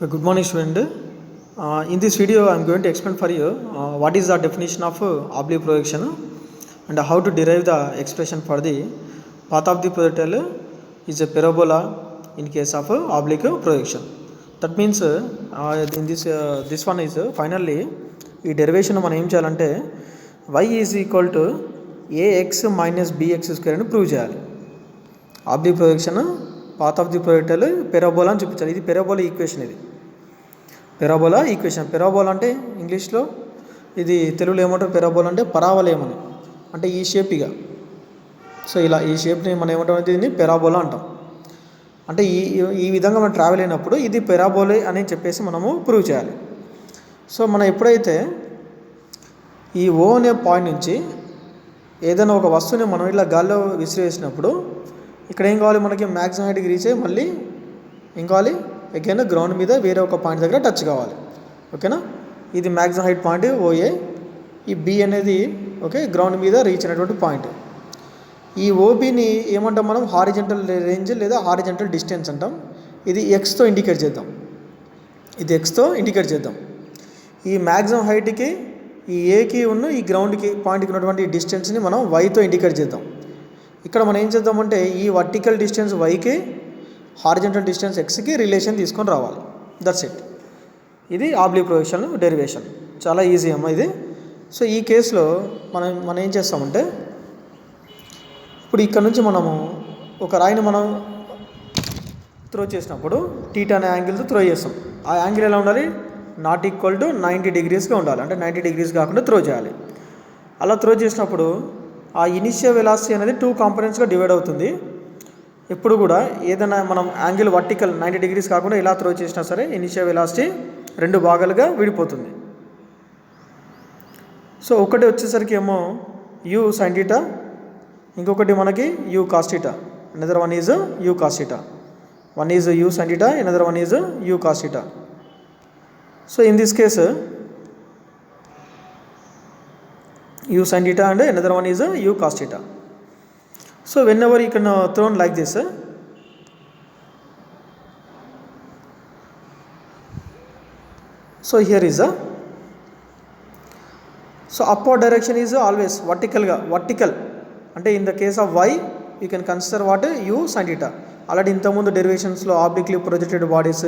Good morning, student. In this video, I am going to explain for you what is the definition of oblique projection and how to derive the expression for the path of the projectile is a parabola in case of oblique projection. That means in this one is finally ఈ derivation మనం ఏం చేయాలంటే y is equal to ax minus bx square అని prove చేయాలి. Oblique projection path of the projectile parabola అని చూపించాలి. ఇది parabola equation. ఇది పెరాబోలా ఈక్వేషన్. పెరాబోలా అంటే ఇంగ్లీష్లో, ఇది తెలుగులో ఏమంటారు? పెరాబోలా అంటే పరావలయం అని, అంటే ఈ షేప్. ఇక సో ఇలా ఈ షేప్ని మనం ఏమంటాం? దీన్ని పెరాబోలా అంటాం. అంటే ఈ విధంగా మనం ట్రావెల్ అయినప్పుడు ఇది పెరాబోలే అని చెప్పేసి మనము ప్రూవ్ చేయాలి. సో మనం ఎప్పుడైతే ఈ ఓ అనే పాయింట్ నుంచి ఏదైనా ఒక వస్తువుని మనం ఇలా గాల్లో విసిరేసినప్పుడు ఇక్కడ ఏం కావాలి? మనకి మ్యాక్సిమం హైట్కి రీచ్ అయ్యి మళ్ళీ ఏం కావాలి? ఎగైన్ గ్రౌండ్ మీద వేరే ఒక పాయింట్ దగ్గర టచ్ కావాలి. ఓకేనా? ఇది మ్యాక్సిమం హైట్ పాయింట్ ఓఏ. ఈ బి అనేది ఓకే గ్రౌండ్ మీద రీచ్ అయినటువంటి పాయింట్. ఈ ఓబిని ఏమంటాం మనం? హారిజంటల్ రేంజ్ లేదా హారిజంటల్ డిస్టెన్స్ అంటాం. ఇది ఎక్స్తో ఇండికేట్ చేద్దాం. ఇది ఎక్స్తో ఇండికేట్ చేద్దాం. ఈ మ్యాక్సిమం హైట్కి ఈ ఏకి ఉన్న ఈ గ్రౌండ్కి పాయింట్కి ఉన్నటువంటి డిస్టెన్స్ని మనం వైతో ఇండికేట్ చేద్దాం. ఇక్కడ మనం ఏం చేద్దామంటే ఈ వర్టికల్ డిస్టెన్స్ వైకి, హారిజంటల్ డిస్టెన్స్ ఎక్స్కి రిలేషన్ తీసుకొని రావాలి. That's it. ఇది ఆబ్లిక్ ప్రొజెక్షన్ డెరివేషన్. చాలా ఈజీ అమ్మ ఇది. సో ఈ కేసులో మనం ఏం చేస్తామంటే ఇప్పుడు ఇక్కడ నుంచి మనము ఒక రాయిని మనం త్రో చేసినప్పుడు టీటా అనే యాంగిల్తో త్రో చేస్తాం. ఆ యాంగిల్ ఎలా ఉండాలి? నాట్ ఈక్వల్ టు 90 degreesగా ఉండాలి. అంటే 90 degrees కాకుండా త్రో చేయాలి. అలా త్రో చేసినప్పుడు ఆ ఇనిషియల్ వెలాసిటీ అనేది 2 కాంపోనెంట్స్గా డివైడ్ అవుతుంది. ఎప్పుడు కూడా ఏదైనా మనం యాంగిల్ వర్టికల్ 90 degrees కాకుండా ఇలా త్రో చేసినా సరే ఇనిషియల్ వెలాసిటీ 2 భాగాలుగా విడిపోతుంది. సో ఒకటి వచ్చేసరికి ఏమో యూ సైన్ థీటా, ఇంకొకటి మనకి you cos theta. Another one is u cos theta. One is you sine theta, another one is u cos theta. So in this case u sin theta and another one is u cos theta. So whenever you can thrown like this, so here is so upward direction is always vertical అంటే in the case of y you can consider what u sin theta. Already ఇంతకుముందు డెరివేషన్స్లో obliquely projected bodies,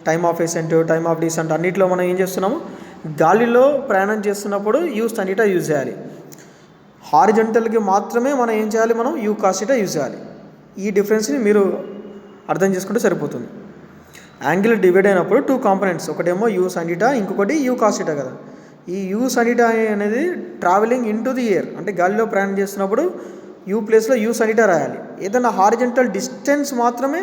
time of ascent, time of descent అన్నింటిలో మనం ఏం చేస్తున్నాము? గాలిలో ప్రయాణం చేస్తున్నప్పుడు యూ సైన్ థీటా యూజ్ చేయాలి. హారిజంటల్కి మాత్రమే మనం ఏం చేయాలి? మనం యూ కాస్ థీటా యూజ్ చేయాలి. ఈ డిఫరెన్స్ని మీరు అర్థం చేసుకుంటే సరిపోతుంది. యాంగిల్ డివైడ్ అయినప్పుడు 2 కాంపోనెంట్స్, ఒకటేమో యూ సైన్ థీటా, ఇంకొకటి యూ కాస్ థీటా కదా. ఈ యూ సైన్ థీటా అనేది travelling in to the air, అంటే గాలిలో ప్రయాణం చేస్తున్నప్పుడు యూ ప్లేస్లో యూ సైన్ థీటా రాయాలి. ఏదైనా హారిజంటల్ డిస్టెన్స్ మాత్రమే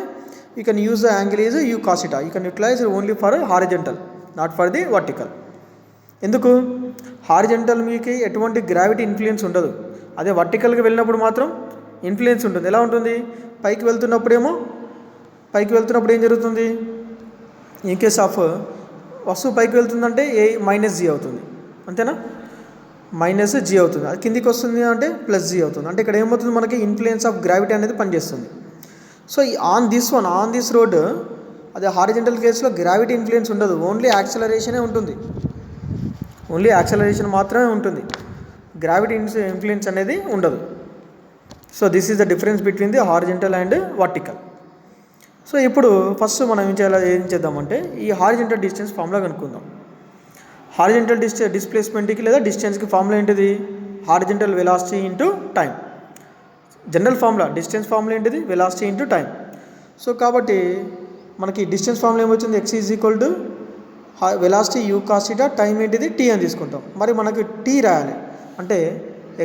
you can use the angle is u cos theta. You can utilise only for horizontal, not for the vertical. ఎందుకు? హారిజంటల్ మీకు ఎటువంటి గ్రావిటీ ఇన్ఫ్లుయెన్స్ ఉండదు. అదే వర్టికల్కి వెళ్ళినప్పుడు మాత్రం ఇన్ఫ్లుయెన్స్ ఉంటుంది. ఎలా ఉంటుంది? పైకి వెళ్తున్నప్పుడు ఏం జరుగుతుంది? ఇన్ కేస్ ఆఫ్ వస్తువు పైకి వెళ్తుందంటే ఏ మైనస్ జీ అవుతుంది, అంతేనా? మైనస్ జీ అవుతుంది. అది కిందికి వస్తుంది అంటే ప్లస్ జీ అవుతుంది. అంటే ఇక్కడ ఏమవుతుంది? మనకి ఇన్ఫ్లుయెన్స్ ఆఫ్ గ్రావిటీ అనేది పనిచేస్తుంది. సో ఆన్ దిస్ రోడ్ అదే హారిజంటల్ కేసులో గ్రావిటీ ఇన్ఫ్లుయెన్స్ ఉండదు. ఓన్లీ యాక్సలరేషనే ఉంటుంది. ఓన్లీ యాక్సలరేషన్ మాత్రమే ఉంటుంది. గ్రావిటీ ఇన్ఫ్లుయెన్స్ అనేది ఉండదు. So this is the difference between the horizontal and vertical. So ఇప్పుడు ఫస్ట్ మనం ఏం చేద్దామంటే ఈ హారిజంటల్ డిస్టెన్స్ ఫార్ములా కనుక్కుందాం. హారిజంటల్ డిస్ప్లేస్మెంట్కి లేదా డిస్టెన్స్కి ఫార్ములా ఏంటిది? Horizontal velocity into time. General formula distance formula ఏంటిది? Velocity into time. సో కాబట్టి మనకి డిస్టెన్స్ ఫార్ములా ఏమవుతుంది? X is equal to velocity u cos theta, time ఏంటిది? టీ అని తీసుకుంటాం. మరి మనకి టీ రాయాలి అంటే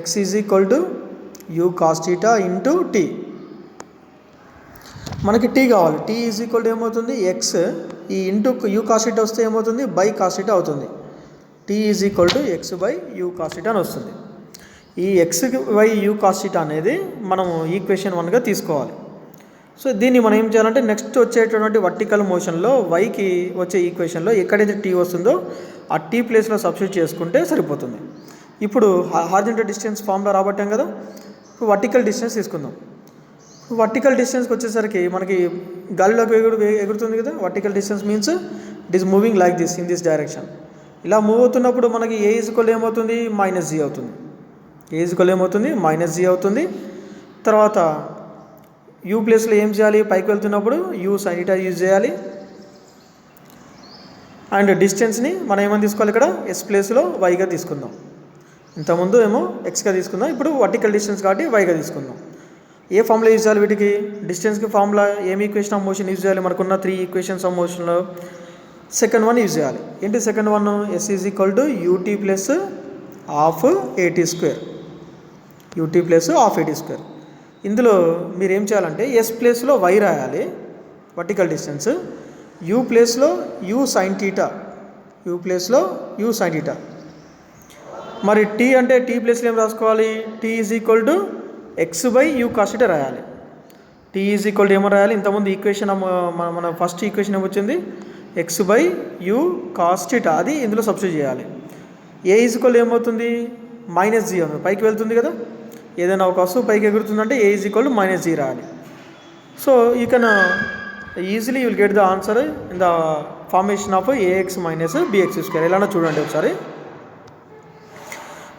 x is equal to u cos theta into t. మనకి టీ కావాలి. టీ ఈజ్ ఈక్వల్ టు ఏమవుతుంది? ఎక్స్, ఈ ఇంటూ యూ కాస్ థీటా వస్తే ఏమవుతుంది? బై కాస్ థీటా అవుతుంది. T is equal to x by u cos theta అని వస్తుంది. ఈ x by u cos theta అనేది మనము ఈక్వేషన్ 1గా తీసుకోవాలి. సో దీన్ని మనం ఏం చేయాలంటే నెక్స్ట్ వచ్చేటటువంటి వర్టికల్ మోషన్లో వైకి వచ్చే ఈక్వేషన్లో ఎక్కడైతే టీ వస్తుందో ఆ టీ ప్లేస్లో సబ్స్టిట్యూట్ చేసుకుంటే సరిపోతుంది. ఇప్పుడు హారిజంటల్ డిస్టెన్స్ ఫార్ములా రాబట్టాం కదా. ఇప్పుడు వర్టికల్ డిస్టెన్స్ తీసుకుందాం. వర్టికల్ డిస్టెన్స్కి వచ్చేసరికి మనకి గాలిలోకి ఎగురుతుంది కదా. Vertical distance means it is moving like this in this direction. ఇలా మూవ్ అవుతున్నప్పుడు మనకి ఏ ఈజ్ ఈక్వల్ ఏమవుతుంది, మైనస్ జీ అవుతుంది. ఏ ఈజ్ ఈక్వల్ ఏమవుతుంది, మైనస్ జీ అవుతుంది. తర్వాత యూ ప్లేస్లో ఏం చేయాలి, పైకి వెళ్తున్నప్పుడు యూ సైన్ థీటా యూజ్ చేయాలి. అండ్ డిస్టెన్స్ని మనం ఏమని తీసుకోవాలి, ఇక్కడ ఎస్ ప్లేస్లో వైగా తీసుకుందాం. ఇంతకుముందు ఏమో ఎక్స్గా తీసుకుందాం, ఇప్పుడు వర్టికల్ డిస్టెన్స్ కాబట్టి వైగా తీసుకుందాం. ఏ ఫార్ములా యూజ్ చేయాలి వీటికి, డిస్టెన్స్కి ఫార్ములా ఏమి ఈక్వేషన్ ఆఫ్ మోషన్ యూజ్ చేయాలి, మనకున్న 3 ఈక్వేషన్స్ ఆఫ్ మోషన్లో సెకండ్ వన్ యూజ్ చేయాలి. ఏంటి second one, S is equal to UT plus half ఏటీ స్క్వేర్. యూటీ ప్లస్ హాఫ్ ఏటీ స్క్వేర్. ఇందులో మీరు ఏం చేయాలంటే ఎస్ ప్లేస్లో వై రాయాలి వర్టికల్ డిస్టెన్స్, యూ ప్లేస్లో యూ సైన్ థీటా, యూ ప్లేస్లో యూ సైన్ థీటా. మరి టీ అంటే టీ ప్లేస్లో ఏం రాసుకోవాలి, T is equal to x by u cos theta రాయాలి. టీ ఈజ్ ఈక్వల్ టు ఏమో రాయాలి, ఇంతకుముందు ఈక్వేషన్ మన ఫస్ట్ ఈక్వేషన్ ఏమొచ్చింది, x by u cos theta, అది ఇందులో సబ్స్టిట్యూట్ చేయాలి. ఏ ఈజ్ ఈక్వల్ ఏమవుతుంది, మైనస్ జీ అవుతుంది, పైకి వెళ్తుంది కదా, ఏదైనా ఒక వస్తువు పైకి ఎగురుతుందంటే a is equal to minus g రాయాలి. So you can easily you will get the answer in the formation of a x minus b x square. ఎలానో చూడండి ఒకసారి.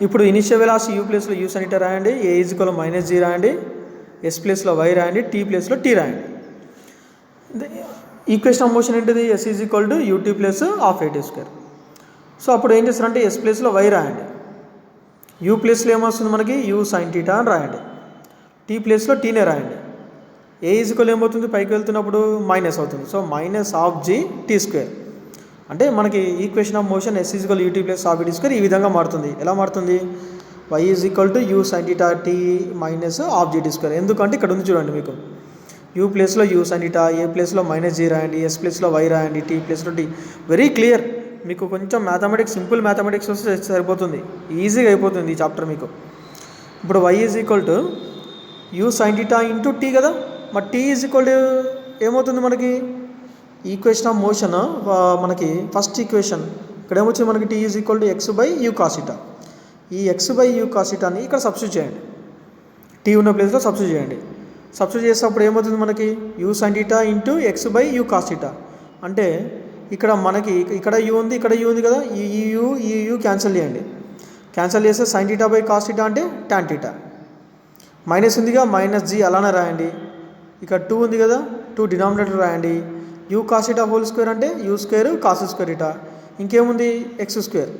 ఇప్పుడు ఇనిషియల్ వెలాసిటీ యూ ప్లేస్లో యూ సైన్ థీటా రాయండి, a is equal minus g రాయండి, s ప్లేస్లో y రాయండి, టీ ప్లేస్లో టీ రాయండి. ఈక్వేషన్ ఆఫ్ మోషన్ ఏంటిది, s is equal to UT plus half ఏటీ స్క్వేర్. సో అప్పుడు ఏం చేస్తారంటే ఎస్ ప్లేస్లో వై రాయండి, యూ ప్లేస్లో ఏమొస్తుంది మనకి యూ సైన్ థీటా అని రాయండి, టీ ప్లేస్లో టీనే రాయండి. ఏ ఈజ్ ఈక్వల్ ఏమవుతుంది, పైకి వెళ్తున్నప్పుడు మైనస్ అవుతుంది. So minus half g t square. అంటే మనకి equation of motion s is equal u t plus half ఏటీ స్క్వేర్ ఈ విధంగా మారుతుంది. ఎలా మారుతుంది, y is equal to u sine theta t minus half g t square. ఎందుకంటే ఇక్కడ ఉంది చూడండి మీకు, యూ ప్లేస్లో యూ సైన్ థీటా, ఏ ప్లేస్లో మైనస్ జీ రాయండి, ఎస్ ప్లేస్లో వై రాయండి, టీ ప్లేస్లో టీ. Very clear. మీకు కొంచెం మ్యాథమెటిక్స్, సింపుల్ మ్యాథమెటిక్స్ వస్తే సరిపోతుంది, ఈజీగా అయిపోతుంది ఈ చాప్టర్ మీకు. ఇప్పుడు y is equal to u sine theta into t కదా, మరి టీ ఈజ్ ఈక్వల్ టు ఏమవుతుంది మనకి, ఈక్వేషన్ ఆఫ్ మోషన్ మనకి ఫస్ట్ ఈక్వేషన్ ఇక్కడ ఏమొచ్చింది మనకి, t is equal to x by u cos theta. ఈ ఎక్స్ బై యూ కాస్ థీటాని ఇక్కడ సబ్స్టిట్యూట్ చేయండి, టీ ఉన్న ప్లేస్లో సబ్స్టిట్యూట్ చేయండి. సబ్స్టిట్యూట్ చేసేటప్పుడు ఏమవుతుంది మనకి, you sine theta into X by u cos theta. అంటే ఇక్కడ మనకి ఇక్కడ యూ ఉంది, ఇక్కడ యూ ఉంది కదా, ఈ యూ క్యాన్సిల్ చేయండి. క్యాన్సిల్ చేస్తే sine theta by cos theta అంటే టాన్ థీటా. మైనస్ ఉందిగా, మైనస్ జీ అలానే రాయండి. ఇక్కడ 2 ఉంది కదా, 2 డినామినేటర్ రాయండి. U cos theta whole square అంటే u square cos square theta. ఇంకేముంది, ఎక్స్ స్క్వేర్.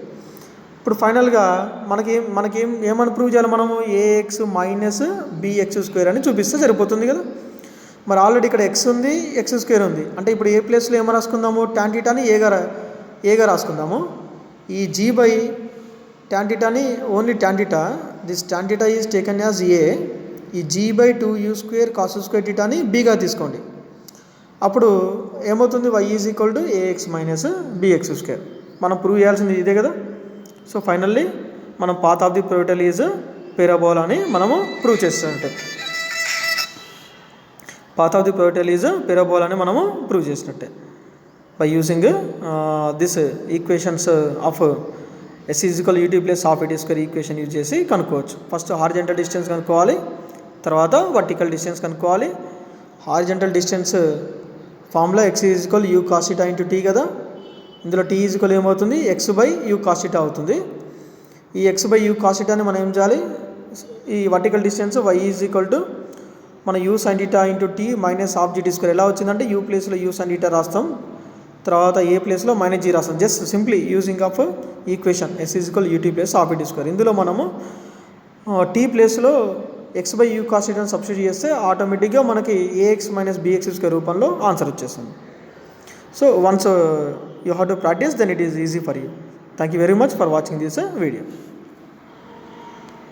ఇప్పుడు ఫైనల్గా మనకేం ఏమని ప్రూవ్ చేయాలి మనము, ఏఎక్స్ మైనస్ బిఎక్స్ స్క్వేర్ అని చూపిస్తే సరిపోతుంది కదా. మరి ఆల్రెడీ ఇక్కడ ఎక్స్ ఉంది, ఎక్స్ స్క్వేర్ ఉంది, అంటే ఇప్పుడు ఏ ప్లేస్లో ఏమని రాసుకుందాము, టాన్ థీటాని ఏగా రాసుకుందాము. ఈ జీ బై టాన్ థీటాని only tan theta, this tan theta is taken as a. ఈ g by 2u square cos square థీటాని బీగా తీసుకోండి. అప్పుడు ఏమవుతుంది, y is equal to a x minus b x square. మనం ప్రూవ్ చేయాల్సింది ఇదే కదా. సో ఫైనల్లీ మనం path of the pivotal is parabola అని మనము ప్రూవ్ చేస్తుంటే, path of the pivotal is parabola అని మనము ప్రూవ్ చేసినట్టే by using this equations of s is equal u t plus half ఏటీ స్క్వేర్ ఈక్వేషన్ యూజ్ చేసి కనుక్కోవచ్చు. ఫస్ట్ హారిజంటల్ డిస్టెన్స్ కనుక్కోవాలి, తర్వాత వర్టికల్ డిస్టెన్స్ కనుక్కోవాలి. Horizontal distance formula x is equal u cos theta into t కదా, ఇందులో t is equal ఏమవుతుంది, x by u cos theta అవుతుంది. ఈ ఎక్స్ బై యూ కాస్ థీటాని మనం ఏం చేయాలి, ఈ vertical distance y is equal to మన u sine theta into t minus half g t square. ఎలా వచ్చిందంటే యూ ప్లేస్లో యూ సైన్ థీటా రాస్తాం, తర్వాత ఏ ప్లేస్లో మైనస్ జీ రాస్తాం. Just simply using of equation s is equal u t plus half ఏటీ square. ఇందులో మనము టీ ప్లేస్లో ఎక్స్ బై యూ కాస్ థీటాని సబ్స్టిట్యూట్ చేస్తే ఆటోమేటిక్గా మనకి ఏఎక్స్ మైనస్ బిఎక్స్ స్క్వేర్ రూపంలో ఆన్సర్ వచ్చేస్తుంది. So once you have to practice, then it is easy for you. Thank you very much for watching this video.